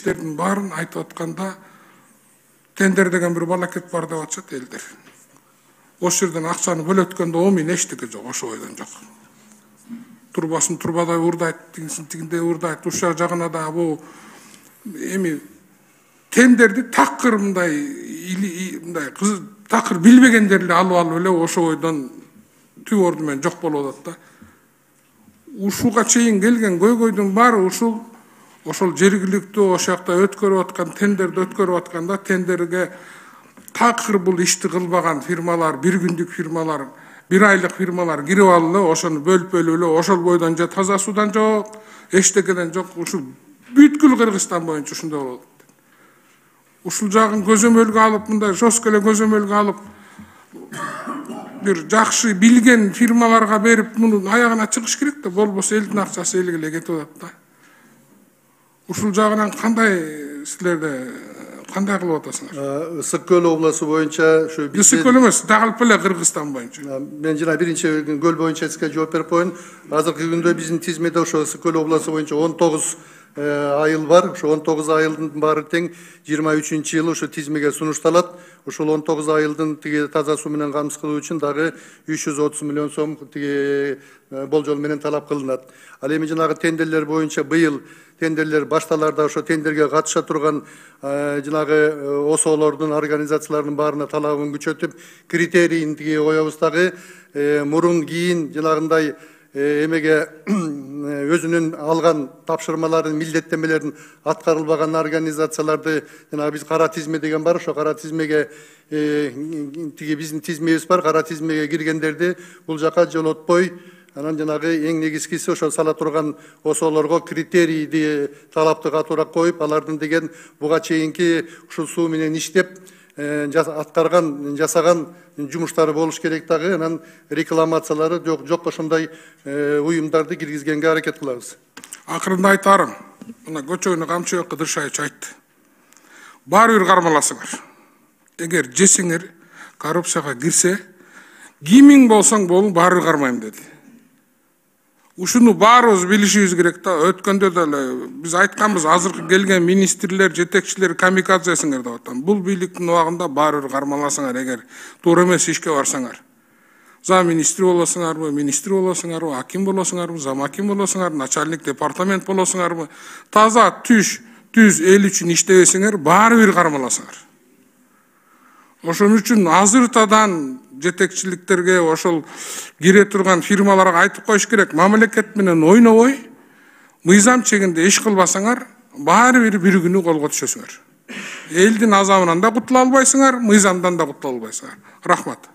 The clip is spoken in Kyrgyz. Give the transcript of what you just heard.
иштердин баарын айтып атканда тендер деген бир балакет бар деп атышат элдер. Ошол жерден акчаны бөлөткөндө омин эчтеке жок, ошо бойдон жок. Турбасын турбадай урдайт, тигинсин тигиндей урдайт, ушак жагына да бул эми тендерди такыр мындай такыр билбегендер эле алып эле ошо бойдон түп орду менен жок болуп атат да. Ушуга чейин келген көйгөйдүн баары ошол жергиликтүү ошол жакта өткөрүп аткан тендерди өткөрүп атканда тендерге такыр бул ишти кылбаган фирмалар, бир күндүк фирмалар, бир айлык фирмалар кирип алып эле ошону бөлүп эле ошол бойдон же таза суудан жок, эчтекеден жок. Ушул бүткүл Кыргызстан боюнча ушундай болот. Ушул жагын көзөмөлгө алып, мындай жостко эле көзөмөлгө алып, бир жакшы билген фирмаларга берип, мунун аягына чыгыш керек да, болбосо элдин акчасы элге эле кетип атат да. Ушул жагынан кандай силерде кандай кылып атасыңар? Ысык көл обласу боюнча ушу Ысык көл эмес, дагы эле Кыргызстан боюнча. Мен жана биринчи көл боюнча сизге жооп берип коеюн. Азыркы күндө биздин тизмеде ошо Ысык көл обласу боюнча 19 айыл бар. Ошо 19 айылдын баары тең 23-жылы ошо тизмеге сунушталат. Ошол 19 айылдын тиги таза суу менен камсыз кылуу үчүн дагы 330 миллион сом тиги болжол менен талап кылынат. Ал эми жанагы тендерлер боюнча быйыл тендерлер башталарда ошо тендерге катыша турган жанагы ОСОлордун, организациялардын баарына талабын күчөтүп, критерийин тиги коебуз дагы мурун кийин жанагындай эмеге өзүнүн алган тапшырмаларын, милдеттенмелерин аткарылбаган организацияларды, жана биз кара тизме деген бар, ошо кара тизмеге тиги биздин тизмебиз бар, кара тизмеге киргендерди бул жака жолотпой, анан жанагы эң негизгиси ошо сала турган ОСОлорго критерийди, талапты катуураак коюп, алардын деген буга чейинки ушул суу менен иштеп жасаган жумуштары болуш керек дагы, анан рекламациялары жок ошондой уюмдарды киргизгенге аракет кылабыз. Акырында айтарым, мына көчөгүнү камчы Кыдыршайыч айтты. Баары бир кармаласыңар. Эгер жесеңер, коррупцияга кирсе, кимиң болсоң болуң баары кармайм деди. Ушуну баарыбыз билишибиз керек да. Өткөндө деле биз айтканбыз, азыркы келген министрлер, жетекчилер камикадзесиңер деп атам. Бул бийликтин убагында баары бир кармаласыңар, эгер туура эмес ишке барсаңар. Зам министр болосуңарбы, аким болосуңарбы, зам аким болосуңарбы, начальник департамент болосуңарбы, таза түз эл үчүн иштебесиңер, баары бир кармаласыңар. Ошон үчүн азыртадан жетекчиликтерге ошол кире турган фирмаларга айтып коюш керек, мамлекет менен ойнобой, мыйзам чегинде иш кылбасаңар, баары бир күнү колго түшөсүңөр. Элдин азабынан да кутула албайсыңар, мыйзамдан да кутула албайсыңар. Рахмат.